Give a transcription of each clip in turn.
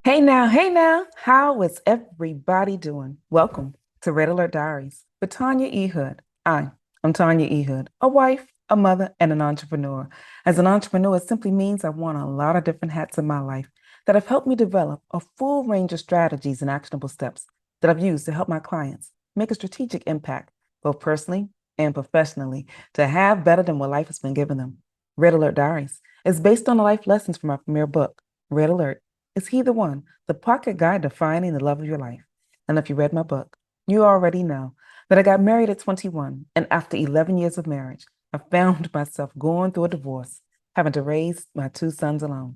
Hey now, how is everybody doing? Welcome to Red Alert Diaries with Tanya E. Hood. I'm Tanya E. Hood, a wife, a mother, and an entrepreneur. As an entrepreneur, it simply means I've worn a lot of different hats in my life that have helped me develop a full range of strategies and actionable steps that I've used to help my clients make a strategic impact, both personally and professionally, to have better than what life has been giving them. Red Alert Diaries is based on the life lessons from my premier book, Red Alert. Is he the one? The pocket guide to finding the love of your life. And if you read my book, you already know that I got married at 21. And after 11 years of marriage, I found myself going through a divorce, having to raise my two sons alone.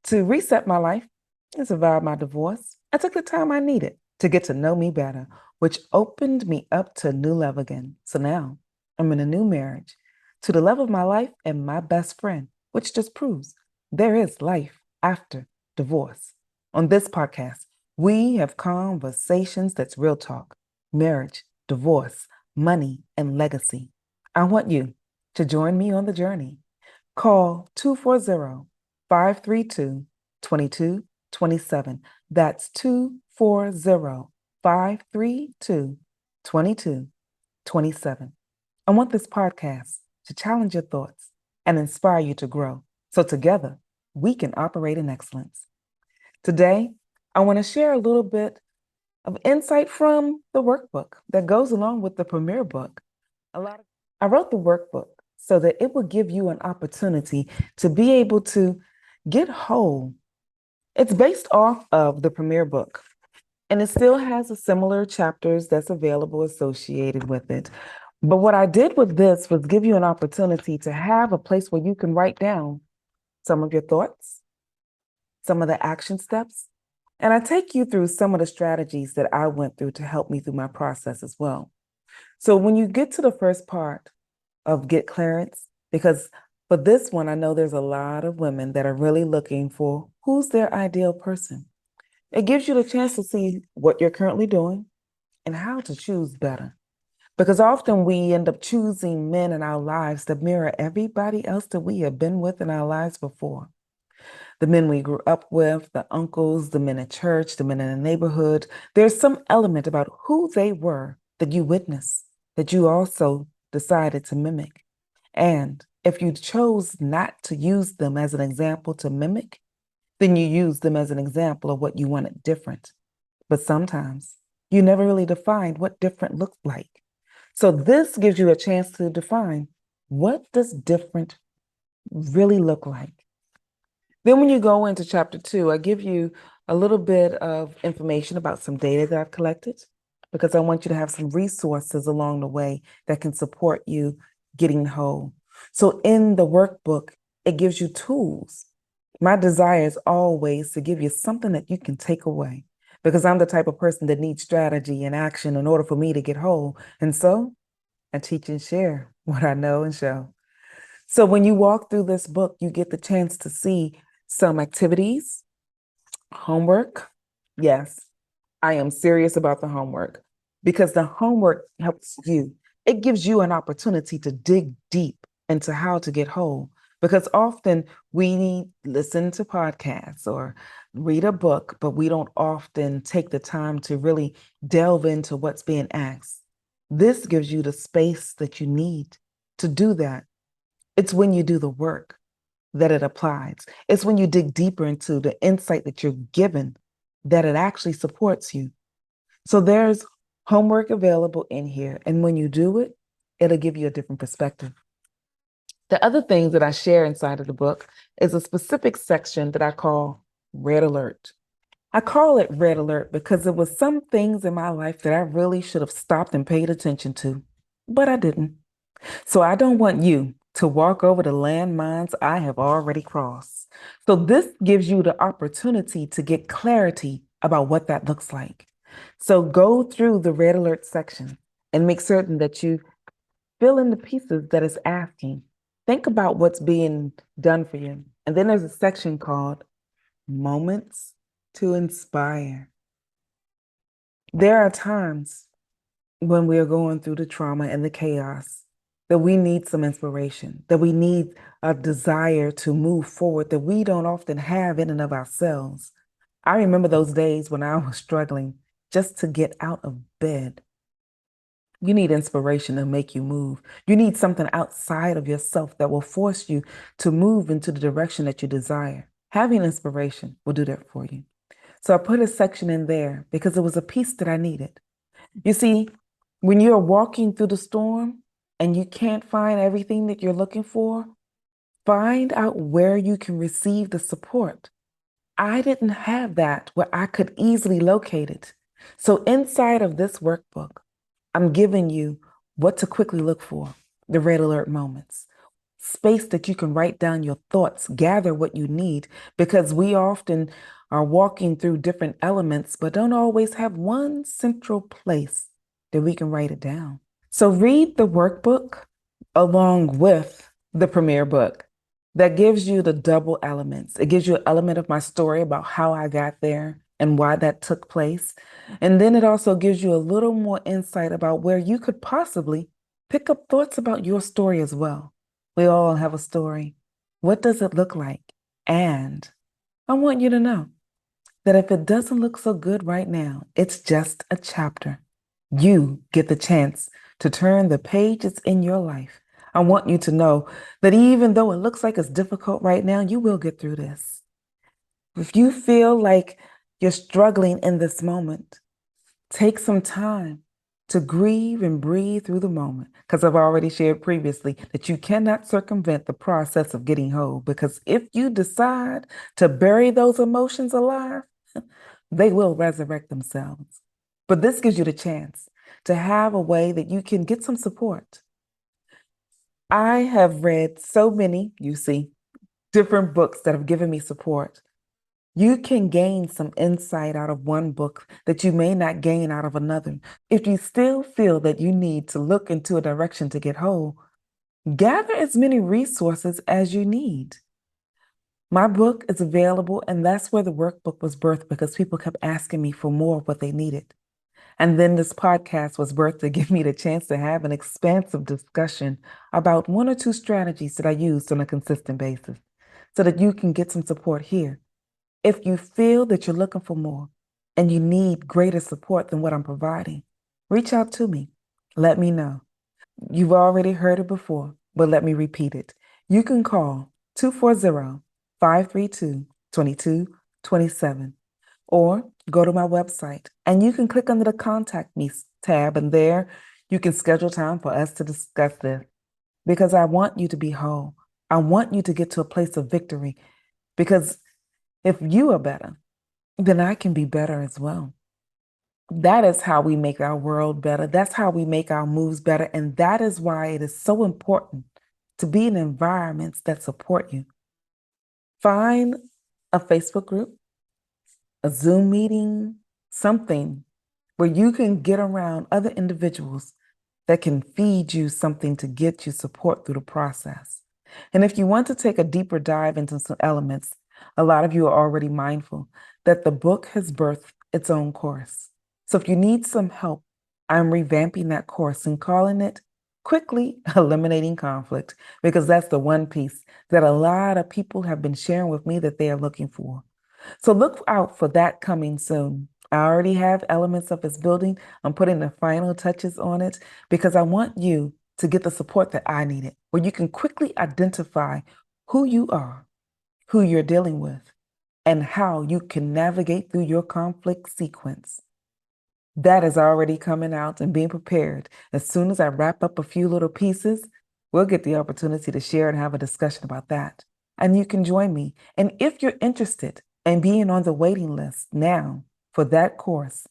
To reset my life and survive my divorce, I took the time I needed to get to know me better, which opened me up to a new love again. So now I'm in a new marriage to the love of my life and my best friend, which just proves there is life after divorce. On this podcast, we have conversations that's real talk, marriage, divorce, money, and legacy. I want you to join me on the journey. Call 240 532 2227. That's 240 532 2227. I want this podcast to challenge your thoughts and inspire you to grow so together we can operate in excellence. Today, I want to share a little bit of insight from the workbook that goes along with the premier book. I wrote the workbook so that it will give you an opportunity to be able to get whole. It's based off of the premier book, and it still has a similar chapters that's available associated with it. But what I did with this was give you an opportunity to have a place where you can write down some of your thoughts, some of the action steps, and I take you through some of the strategies that I went through to help me through my process as well. So when you get to the first part of get clearance, because for this one, I know there's a lot of women that are really looking for who's their ideal person. It gives you the chance to see what you're currently doing and how to choose better. Because often we end up choosing men in our lives that mirror everybody else that we have been with in our lives before. The men we grew up with, the uncles, the men at church, the men in the neighborhood. There's some element about who they were that you witnessed, that you also decided to mimic. And if you chose not to use them as an example to mimic, then you use them as an example of what you wanted different. But sometimes you never really defined what different looked like. So this gives you a chance to define what does different really look like. Then when you go into chapter 2, I give you a little bit of information about some data that I've collected because I want you to have some resources along the way that can support you getting whole. So in the workbook, it gives you tools. My desire is always to give you something that you can take away because I'm the type of person that needs strategy and action in order for me to get whole. And so I teach and share what I know and show. So when you walk through this book, you get the chance to see some activities, homework. Yes, I am serious about the homework because the homework helps you. It gives you an opportunity to dig deep into how to get whole because often we listen to podcasts or read a book, but we don't often take the time to really delve into what's being asked. This gives you the space that you need to do that. It's when you do the work that it applies. It's when you dig deeper into the insight that you're given that it actually supports you. So there's homework available in here. And when you do it, it'll give you a different perspective. The other things that I share inside of the book is a specific section that I call Red Alert. I call it Red Alert because there was some things in my life that I really should have stopped and paid attention to, but I didn't. So I don't want you to walk over the landmines I have already crossed. So this gives you the opportunity to get clarity about what that looks like. So go through the red alert section and make certain that you fill in the pieces that it's asking. Think about what's being done for you. And then there's a section called Moments to Inspire. There are times when we are going through the trauma and the chaos that we need some inspiration, that we need a desire to move forward that we don't often have in and of ourselves. I remember those days when I was struggling just to get out of bed. You need inspiration to make you move. You need something outside of yourself that will force you to move into the direction that you desire. Having inspiration will do that for you. So I put a section in there because it was a piece that I needed. You see, when you're walking through the storm and you can't find everything that you're looking for, find out where you can receive the support. I didn't have that where I could easily locate it. So inside of this workbook, I'm giving you what to quickly look for, the red alert moments, space that you can write down your thoughts, gather what you need, because we often are walking through different elements, but don't always have one central place that we can write it down. So read the workbook along with the premiere book. That gives you the double elements. It gives you an element of my story about how I got there and why that took place. And then it also gives you a little more insight about where you could possibly pick up thoughts about your story as well. We all have a story. What does it look like? And I want you to know that if it doesn't look so good right now, it's just a chapter. You get the chance to turn the pages in your life. I want you to know that even though it looks like it's difficult right now, you will get through this. If you feel like you're struggling in this moment, take some time to grieve and breathe through the moment. Because I've already shared previously that you cannot circumvent the process of getting whole. Because if you decide to bury those emotions alive, they will resurrect themselves. But this gives you the chance to have a way that you can get some support. I have read so many, you see, different books that have given me support. You can gain some insight out of one book that you may not gain out of another. If you still feel that you need to look into a direction to get whole, gather as many resources as you need. My book is available, and that's where the workbook was birthed because people kept asking me for more of what they needed. And then this podcast was birthed to give me the chance to have an expansive discussion about one or two strategies that I used on a consistent basis so that you can get some support here. If you feel that you're looking for more and you need greater support than what I'm providing, reach out to me. Let me know. You've already heard it before, but let me repeat it. You can call 240-532-2227 or go to my website and you can click under the Contact Me tab, and there you can schedule time for us to discuss this because I want you to be whole. I want you to get to a place of victory because if you are better, then I can be better as well. That is how we make our world better. That's how we make our moves better. And that is why it is so important to be in environments that support you. Find a Facebook group, a Zoom meeting, something where you can get around other individuals that can feed you something to get you support through the process. And if you want to take a deeper dive into some elements, a lot of you are already mindful that the book has birthed its own course. So if you need some help, I'm revamping that course and calling it Quickly Eliminating Conflict, because that's the one piece that a lot of people have been sharing with me that they are looking for. So look out for that coming soon. I already have elements of its building. I'm putting the final touches on it because I want you to get the support that I needed, where you can quickly identify who you are, who you're dealing with, and how you can navigate through your conflict sequence. That is already coming out and being prepared. As soon as I wrap up a few little pieces, we'll get the opportunity to share and have a discussion about that. And you can join me. And if you're interested in being on the waiting list now for that course,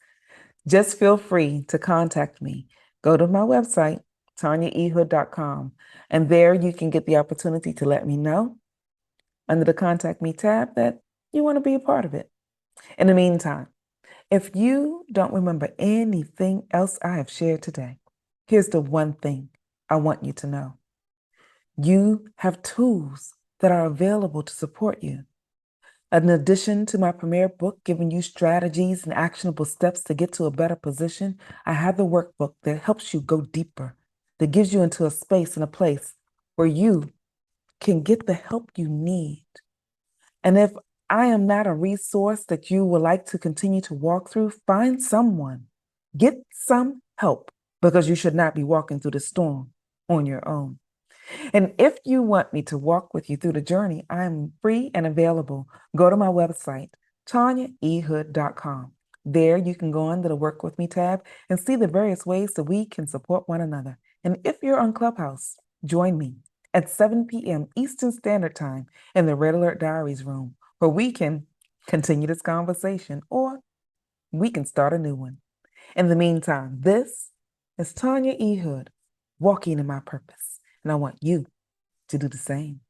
just feel free to contact me. Go to my website, tanyaehood.com, and there you can get the opportunity to let me know under the Contact Me tab that you want to be a part of it. In the meantime, if you don't remember anything else I have shared today, here's the one thing I want you to know. You have tools that are available to support you. In addition to my premier book giving you strategies and actionable steps to get to a better position, I have the workbook that helps you go deeper, that gives you into a space and a place where you can get the help you need. And if I am not a resource that you would like to continue to walk through. Find someone. Get some help because you should not be walking through the storm on your own. And if you want me to walk with you through the journey, I'm free and available. Go to my website, tanyaehood.com. There you can go under the Work With Me tab and see the various ways that we can support one another. And if you're on Clubhouse, join me at 7 p.m. Eastern Standard Time in the Red Alert Diaries room, where we can continue this conversation or we can start a new one. In the meantime, this is Tanya E. Hood, walking in my purpose, and I want you to do the same.